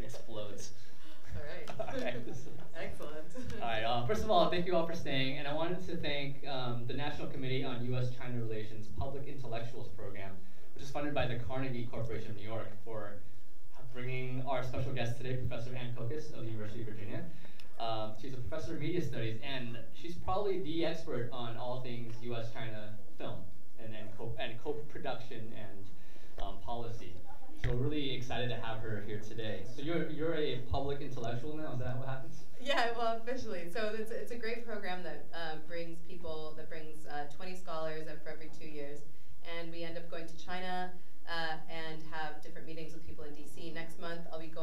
explodes. All right. All right. Excellent. All right. First of all, thank you all for staying, and I wanted to thank the National Committee on U.S. China Relations Public Intellectuals Program, which is funded by the Carnegie Corporation of New York, for bringing our special guest today, Professor Aynne Kokas of the University of Virginia. She's a professor of media studies, and she's probably the expert on all things U.S.-China film and co-production and policy. So we're really excited to have her here today. So you're a public intellectual now, is that what happens? Yeah, well, officially. So it's a great program that brings 20 scholars for every 2 years, and we end up going to China and have different meetings with people in DC. Next month, I'll be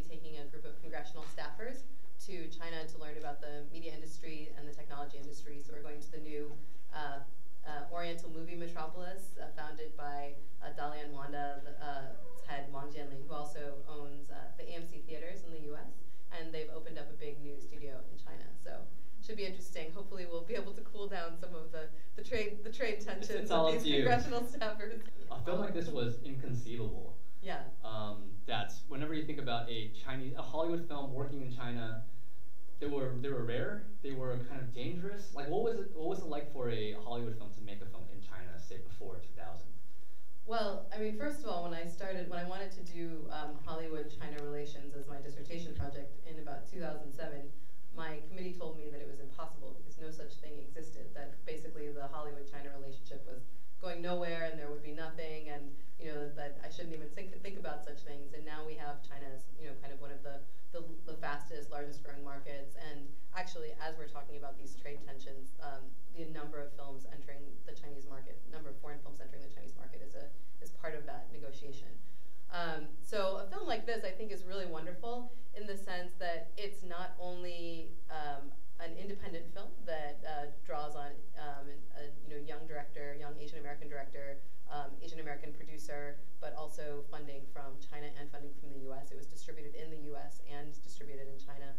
taking a group of congressional staffers to China to learn about the media industry and the technology industry. So we're going to the new Oriental movie metropolis founded by Dalian Wanda, head Wang Jianling, who also owns the AMC theaters in the U.S. And they've opened up a big new studio in China. So should be interesting. Hopefully we'll be able to cool down some of the trade tensions of these congressional staffers. A film like this was inconceivable. Yeah. That's whenever you think about a Hollywood film working in China, they were rare. They were kind of dangerous. Like, what was it like for a Hollywood film to make a film in China, say before 2000? Well, I mean, first of all, when I wanted to do Hollywood-China relations as my dissertation project in about 2007, my committee told me that it was impossible because no such thing existed. That basically the Hollywood-China relationship was going nowhere, and there would be nothing, and that I shouldn't even think about such things. And now we have China as kind of one of the fastest, largest growing markets. And actually, as we're talking about these trade tensions, the number of films entering the Chinese market, number of foreign films entering the Chinese market is part of that negotiation. So a film like this, I think, is really wonderful in the sense that it's not only an independent film that draws on a young director, young Asian American director, Asian American producer, but also funding from China and funding from the U.S. It was distributed in the U.S. and distributed in China.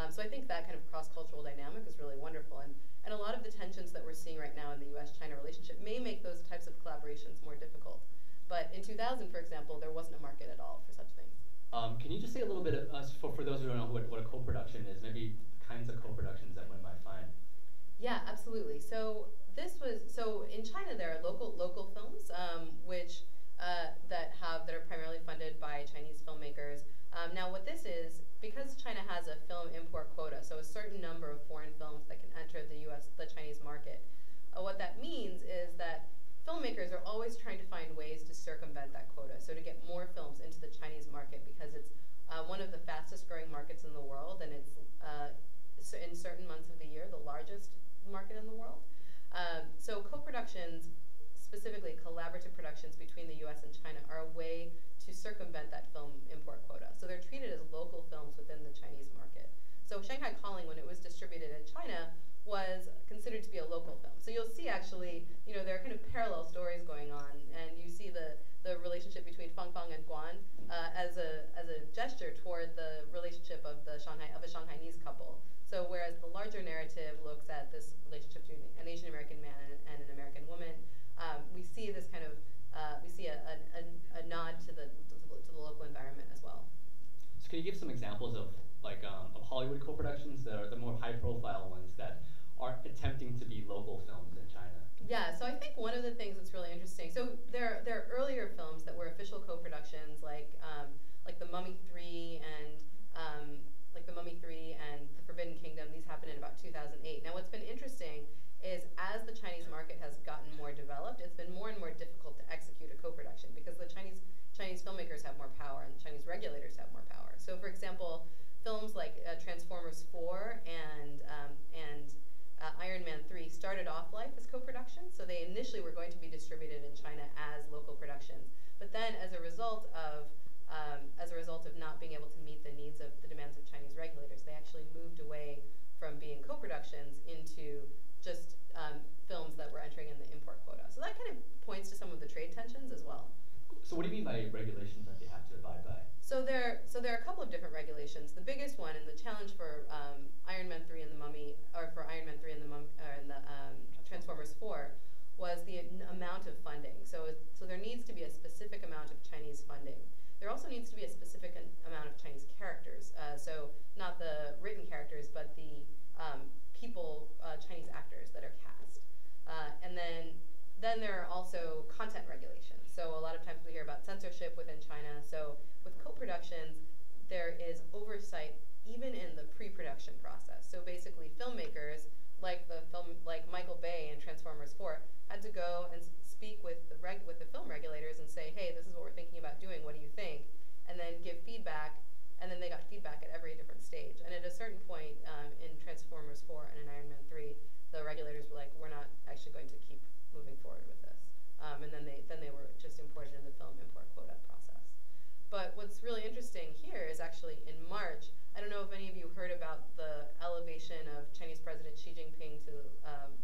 So I think that kind of cross-cultural dynamic is really wonderful. And a lot of the tensions that we're seeing right now in the U.S.-China relationship may make those types of collaborations more difficult. But in 2000, for example, there wasn't a market at all for such things. Can you just say a little bit for those who don't know what a co-production is, maybe kinds of co-productions that one might find? Yeah, absolutely. So in China there are local films that are primarily funded by Chinese filmmakers. Now what this is, because China has a film import quota, so a certain number of foreign films that can enter the Chinese market, what that means is that filmmakers are always trying to find ways to circumvent that quota, so to get more films into the Chinese market, because it's one of the fastest growing markets in the world, and it's in certain months of the year the largest market in the world. So co-productions, specifically collaborative productions between the US and China, are a way to circumvent that film import quota. So they're treated as local films within the Chinese market. So Shanghai Calling, when it was distributed in China, was considered to be a local film. So you'll see actually, there are kind of parallel stories going on, and you see the relationship between Fang Fang and Guan as a gesture toward the relationship of a Shanghainese couple. So whereas the larger narrative looks at this relationship between an Asian American man and an American woman, we see this kind of a nod to the local environment as well. So can you give some examples of of Hollywood co-productions that are the more high-profile ones that are attempting to be local films in China? Yeah, so I think one of the things that's really interesting. So there are earlier films that were official co-productions, like The Mummy 3 and The Forbidden Kingdom. These happened in about 2008. Now, what's been interesting is as the Chinese market has gotten more developed, it's been more and more difficult to execute a co-production because the Chinese filmmakers have more power and the Chinese regulators have more power. So, for example, films like Transformers 4 and Iron Man 3 started off life as co-productions, so they initially were going to be distributed in China as local productions. But then, as a result of not being able to meet the needs of the demands of Chinese regulators, they actually moved away from being co-productions into just films that were entering in the import quota. So that kind of points to some of the trade tensions as well. So what do you mean by regulations that they have to abide by? So there are a couple of different regulations. The biggest one, and the challenge for Iron Man 3 and the Mummy, or for Iron Man 3 and the Transformers 4, was the amount of funding. So there needs to be a specific amount of Chinese funding there also needs to be a specific amount of Chinese characters. So not the written characters, but the Chinese actors that are cast. And then there are also content regulations. So a lot of times we hear about censorship within China. So with co-productions, there is oversight even in the pre-production process. So basically filmmakers, like Michael Bay in Transformers 4, had to go and speak with the film regulators and say, hey, this is what we're thinking about doing, what do you think? And then give feedback, and then they got feedback at every different stage. And at a certain point in Transformers 4 and in Iron Man 3, the regulators were like, we're not actually going to keep moving forward with this. And then they were just imported in the film import quota process. But what's really interesting here is actually in March, I don't know if any of you heard about the elevation of Chinese President Xi Jinping to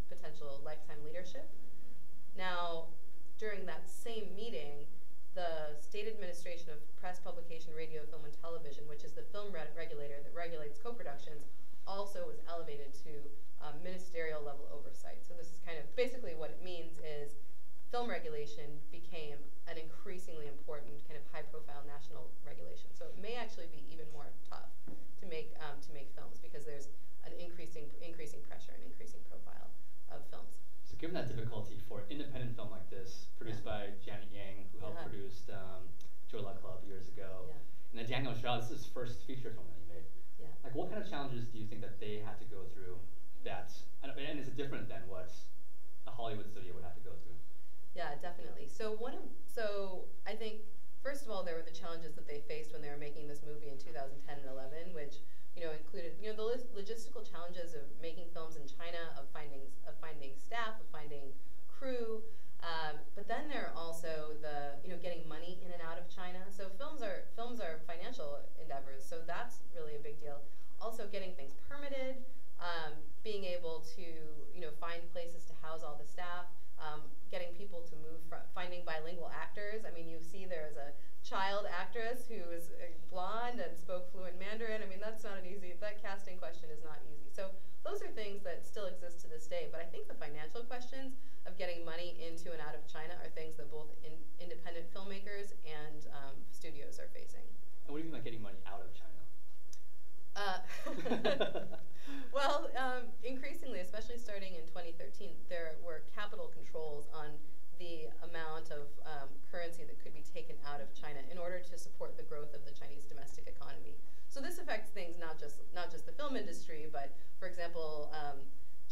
potential lifetime leadership. Now, during that same meeting, the State Administration of Press, Publication, Radio, Film, and Television, which is the film regulator that regulates co-productions, also was elevated to ministerial level oversight. So this is kind of basically what it means is film regulation became an increasingly important kind of high-profile national regulation. So it may actually be even more tough to make films because there's an increasing pressure and increasing profile of films. So given that difficulty for independent film like this, produced by Janet Yang, who helped produce Jolla Club years ago, and then Daniel Shaw, this is his first feature film that he made. Yeah. Like, what kind of challenges do you think that they had to go through? And is it different than what a Hollywood studio would have to go through? Yeah, definitely. So I think first of all there were the challenges that they faced when they were making this movie in 2010 and 11, which included the logistical challenges of making films in China, of finding staff, of finding crew. But then there are also the getting money in and out of China. So films are financial endeavors, so that's really a big deal. Also getting things permitted, being able to find places to house all the staff, getting people to move, finding bilingual actors. I mean, you see there's a child actress who is blonde and spoke fluent Mandarin. I mean, that casting question is not easy. So those are things that still exist to this day. But I think the financial questions of getting money into and out of China are things that both independent filmmakers and studios are facing. And what do you mean by getting money out of China? Well, increasingly, especially starting in 2013, there were capital controls on the amount of currency that could be taken out of China in order to support the growth of the Chinese domestic economy. So this affects things not just the film industry, but for example,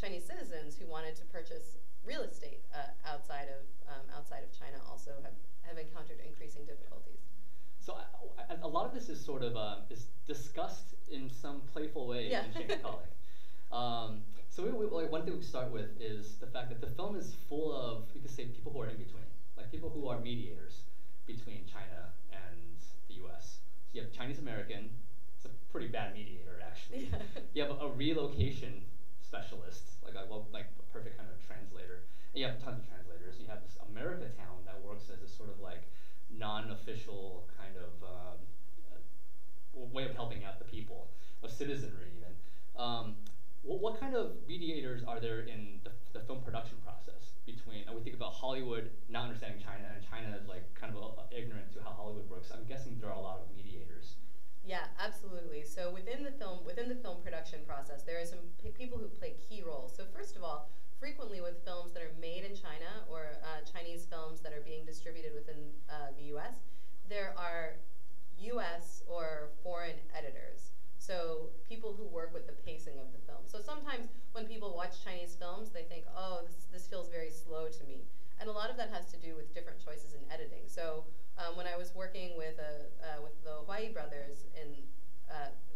Chinese citizens who wanted to purchase real estate outside of China also have encountered increasing difficulties. So a lot of this is sort of is discussed in some playful way in Shanghai. So one thing we start with is the fact that the film is full of, we could say, people who are in between, like people who are mediators between China and the U.S. So you have Chinese American, it's a pretty bad mediator actually. You have a relocation specialist, like a perfect kind of translator. And you have tons of translators. You have this America town that works as a sort of like non-official kind of way of helping out the people, of citizenry even. What kind of mediators are there in the film production process between, and we think about Hollywood not understanding China, and China is like kind of ignorant to how Hollywood works. I'm guessing there are a lot of mediators. Yeah, absolutely. So within the film production process, there are some people who play key roles. So first of all, frequently with films that are made in China or Chinese films that are being distributed within the U.S., there are U.S. or foreign editors. So people who work with the pacing of the film. So sometimes when people watch Chinese films, they think, oh, this feels very slow to me. And a lot of that has to do with different choices in editing. So when I was working with the Huai brothers,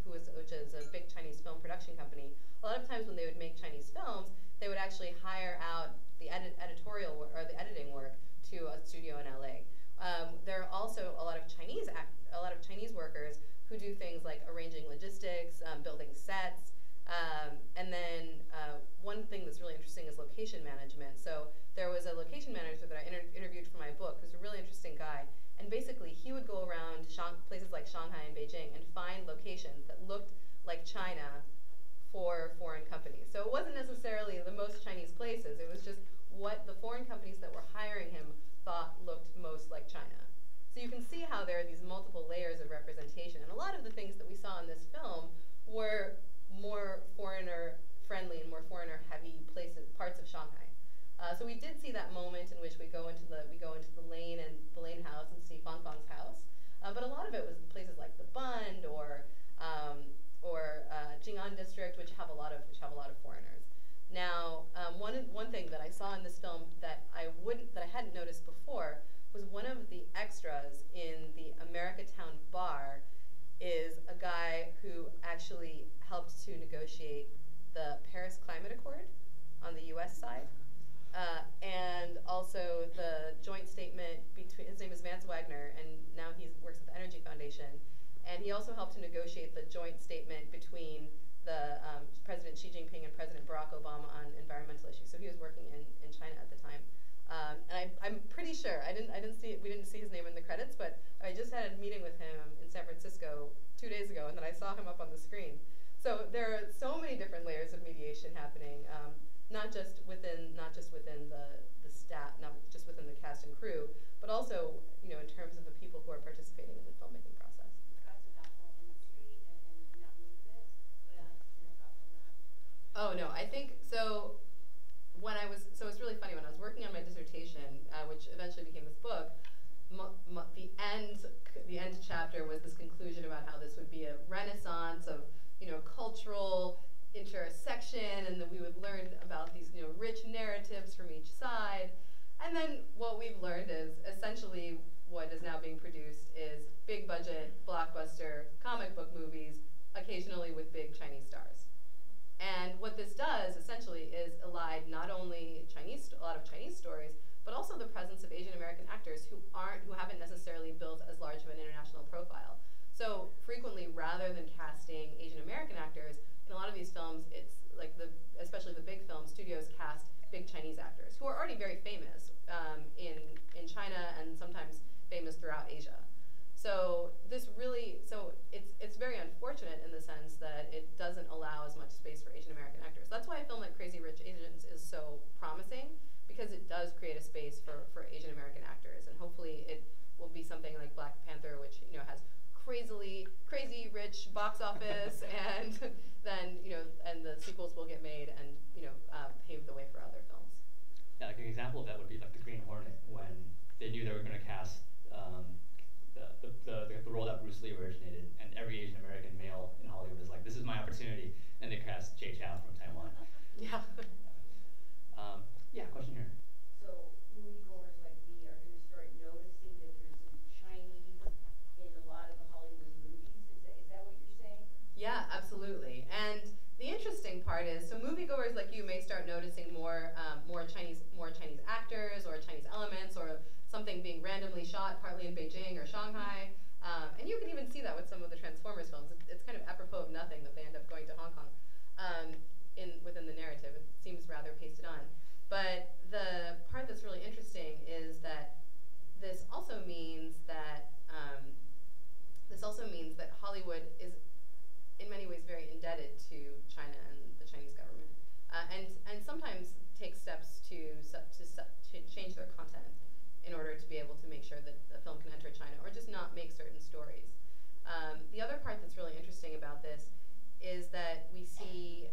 which is a big Chinese film production company, a lot of times when they would make Chinese films, they would actually hire out the editorial or the editing work to a studio in LA. There are also a lot of Chinese workers who do things like arranging logistics, building sets, and then one thing that's really interesting is location management. So there was a location manager that I interviewed for my book, who's a really interesting guy, and basically he would go around places like Shanghai and Beijing and find locations that looked like China for foreign companies. So it wasn't necessarily the most Chinese places, it was just what the foreign companies that were hiring him thought looked most like China. So So you can see how there are these multiple layers of representation. And a lot of the things that we saw in this film were more foreigner-friendly and more foreigner-heavy parts of Shanghai. So we did see that moment in which we go into the Lane and the Lane house and see Fang Fang's house. But a lot of it was places like the Bund or Jing'an district, which have a lot of foreigners. Now, one thing that I saw in this film that I hadn't noticed before was one of the extras in the Americatown bar is a guy who actually helped to negotiate the Paris Climate Accord on the U.S. side. And also the joint statement between, his name is Vance Wagner, and now he works at the Energy Foundation. And he also helped to negotiate the joint statement between the President Xi Jinping and President Barack Obama on environmental issues. So he was working in China at the time. And I'm pretty sure, we didn't see his name in the credits, but I just had a meeting with him in San Francisco 2 days ago, and then I saw him up on the screen. So there are so many different layers of mediation happening. Not just within the staff, not just within the cast and crew, but also, in terms of the people who are participating in the filmmaking process. That's about the industry and that movement. What I'd like to hear about from that. Oh no, I think so. So it's really funny when I was working on my dissertation, which eventually became this book. The end chapter was this conclusion about how this would be a renaissance of cultural intersection, and that we would learn about these rich narratives from each side. And then what we've learned is essentially what is now being produced is big budget, blockbuster, comic book movies, occasionally with big Chinese stars. And what this does essentially is elide not only a lot of Chinese stories, but also the presence of Asian American actors who haven't necessarily built as large of an international profile. So frequently, rather than casting Asian American actors, in a lot of these films, it's like especially the big film studios cast big Chinese actors who are already very famous in China and sometimes famous throughout Asia. So it's very unfortunate in the sense that it doesn't allow as much space for Asian American actors. That's why a film like Crazy Rich Asians is so promising, because it does create a space for Asian American actors, and hopefully it will be something like Black Panther, which has crazy rich box office, and then and the sequels will get made and pave the way for other films. Yeah, like an example of that would be like the Green Hornet, when they knew they were going to cast the role that Bruce Lee originated, and every Asian American male in Hollywood is like, this is my opportunity, and they cast Jay Chow from Taiwan. Yeah. Yeah, question here. So moviegoers like me are going to start noticing that there's some Chinese in a lot of the Hollywood movies. Is that what you're saying? Yeah, absolutely. And the interesting part is, so moviegoers like you may start noticing more Chinese actors or Chinese elements, or something being randomly shot partly in Beijing or Shanghai. And you can even see that with some of the Transformers films. It's kind of apropos of nothing that they end up going to Hong Kong within the narrative. It seems rather pasted on. But the part that's really interesting is that this also means that Hollywood is in many ways very indebted to China and the Chinese government, and sometimes take steps to change their content in order to be able to make sure that a film can enter China, or just not make certain stories. The other part that's really interesting about this is that we see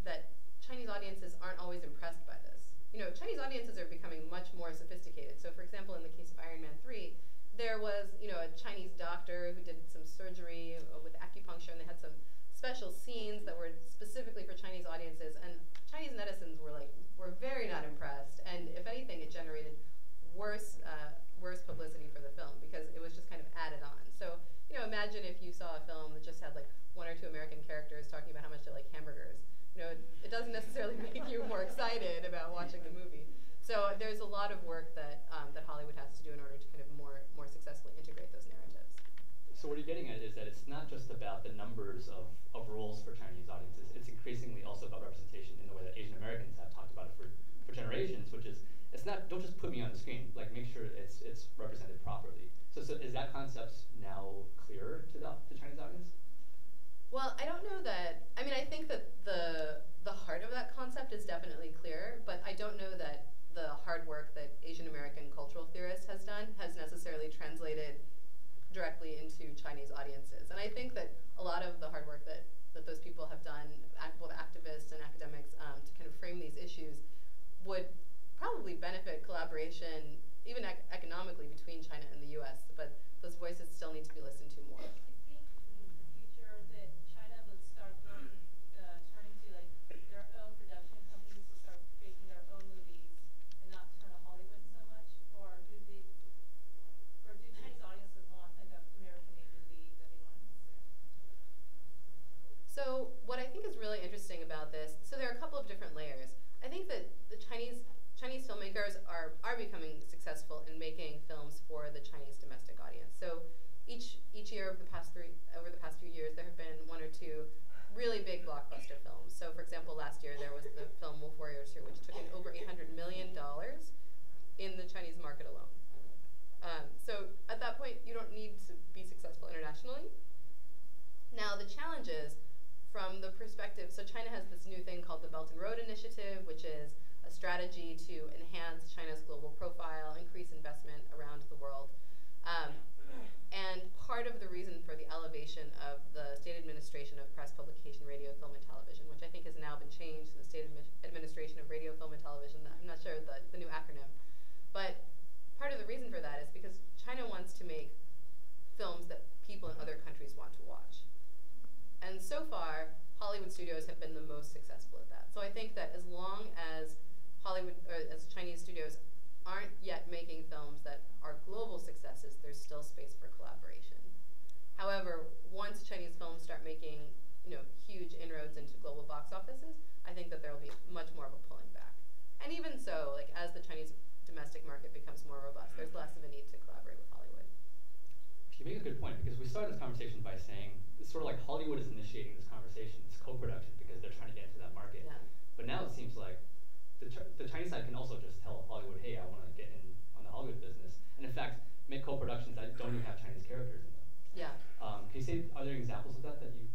that Chinese audiences aren't always impressed by this. Chinese audiences are becoming much more sophisticated. So for example, in the case of Iron Man 3, there was a Chinese doctor who did some surgery with acupuncture, and they had some special scenes that were specifically for Chinese audiences, and Chinese netizens were very not impressed, and if anything, it generated worse publicity for the film, because it was just kind of added on. So imagine if you saw a film that just had like 1 or 2 American characters talking about how much they like hamburgers. It doesn't necessarily make you more excited about watching the movie. So there's a lot of work that Hollywood has to do in order to kind of more successfully integrate those narratives. So what you're getting at is that it's not just about the numbers of roles for Chinese audiences. It's increasingly also about representation in the way that Asian Americans have talked about it for generations, which is, it's not, don't just put me on the screen, like make sure it's represented properly. So is that concept now clearer to the Chinese audience? Well, I don't know that, I think that the heart of that concept is definitely clear, but I don't know that the hard work that Asian American cultural theorists has done has necessarily translated directly into Chinese audiences. And I think that a lot of the hard work that those people have done, both activists and academics, to kind of frame these issues would probably benefit collaboration, even economically, between China and the US, but those voices still need to be listened to more. I think in the future that China will start turning to like their own production companies to start making their own movies and not turn to Hollywood so much, or do Chinese audiences want like an American-made movie that they want to consider? So what I think is really interesting about this, so there are a couple of different layers. I think that the Chinese filmmakers are becoming successful in making films for the Chinese domestic audience. So each year over the past few years, there have been one or two really big blockbuster films. So for example, last year there was the film Wolf Warriors here, which took in over $800 million in the Chinese market alone. So at that point, you don't need to be successful internationally. Now the challenge is, from the perspective, so China has this new thing called the Belt and Road Initiative, which is a strategy to enhance China's global profile, increase investment around the world. And part of the reason for the elevation of the State Administration of Press, Publication, Radio, Film, and Television, which I think has now been changed to the State Administration of Radio, Film, and Television, I'm not sure the new acronym, but part of the reason for that is because China wants to make films that people in other countries want to watch. And so far, Hollywood studios have been the most successful at that. So I think that as long as as Chinese studios aren't yet making films that are global successes, there's still space for collaboration. However, once Chinese films start making, huge inroads into global box offices, I think that there will be much more of a pulling back. And even so, like as the Chinese domestic market becomes more robust, there's less of a need to collaborate with Hollywood. You make a good point, because we started this conversation by saying it's sort of like Hollywood is initiating this conversation, this co-production, because they're trying to get into that market. Yeah. But now it seems like the Chinese side can also just tell Hollywood, hey, I want to get in on the Hollywood business, and in fact, make co-productions that don't even have Chinese characters in them. Yeah. Can you say, are there examples of that you can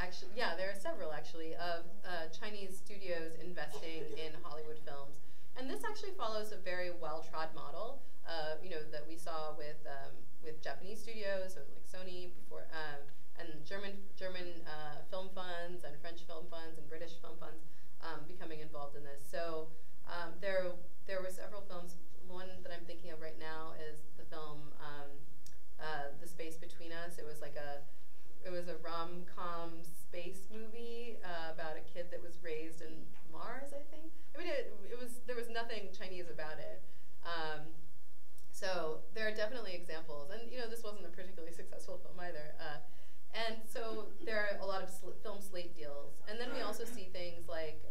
Actually, there are several actually of Chinese studios investing in Hollywood films, and this actually follows a very well-trod model, that we saw with Japanese studios, so like Sony before, and German film funds and French film funds and British film funds becoming involved in this. So there were several films. One that I'm thinking of right now is the film The Space Between Us. It was a rom-com space movie about a kid that was raised in Mars, I think. I mean, there was nothing Chinese about it. So there are definitely examples, and this wasn't a particularly successful film either. And so there are a lot of film slate deals, and then we also see things like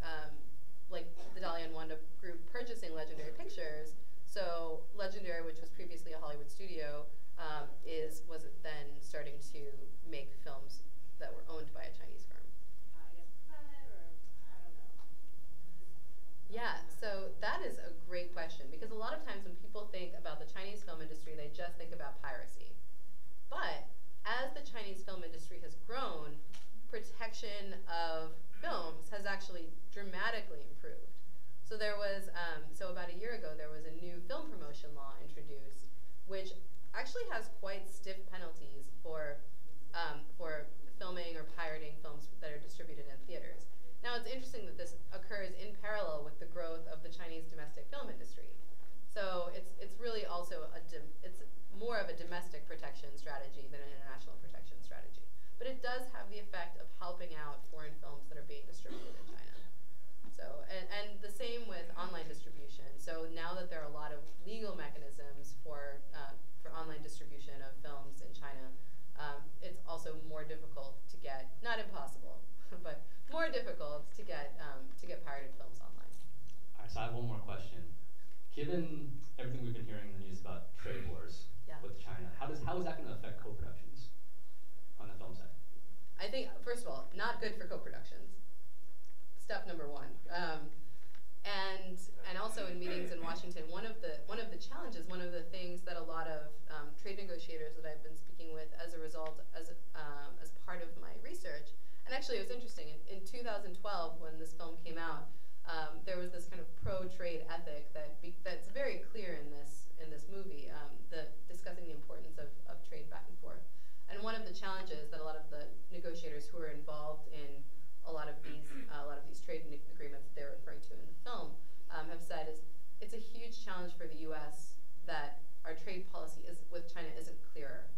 the Dahlia and Wanda group purchasing Legendary Pictures. So Legendary, which was previously a Hollywood studio, was then starting to make films that were owned by a Chinese firm. I guess Planet, or I don't know. Yeah, so that is a great question, because a lot of times when people think about the Chinese film industry, they just think about piracy. But as the Chinese film industry has grown, protection of films has actually dramatically improved. So there was, about a year ago, there was a new film promotion law introduced, which actually has quite stiff penalties for filming or pirating films that are distributed in theaters. Now, it's interesting that this occurs in parallel with the growth of the Chinese domestic film industry. So it's really also it's more of a domestic protection strategy than an international protection strategy. But it does have the effect of helping out foreign films that are being distributed in China. So, and the same with online distribution. So now that there are a lot of legal mechanisms for online distribution of films in China, it's also more difficult to get, not impossible, but more difficult to get pirated films online. All right, so I have one more question. Given everything we've been hearing in the news about trade wars with China, how is that going to affect co-productions on the film side? I think, first of all, not good for co-productions. Step number one. And also in meetings in Washington, one of the challenges, one of the things that a lot of trade negotiators that I've been speaking with as a result, as part of my research, and actually it was interesting, in 2012 when this film came out, there was this kind of pro-trade ethic trade policy with China isn't clearer,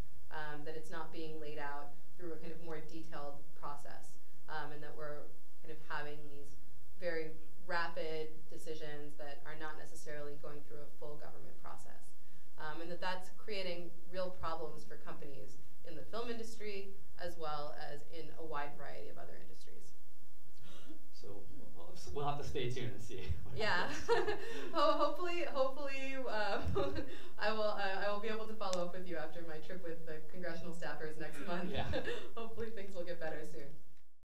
that it's not being laid out through a kind of more detailed process, and that we're kind of having these very rapid decisions that are not necessarily going through a full government process. And that's creating real problems for companies in the film industry as well as in a wide variety of other industries. So we'll have to stay tuned and see. Yeah, hopefully, I will be able to follow up with you after my trip with the congressional staffers next month. Yeah. Hopefully things will get better soon.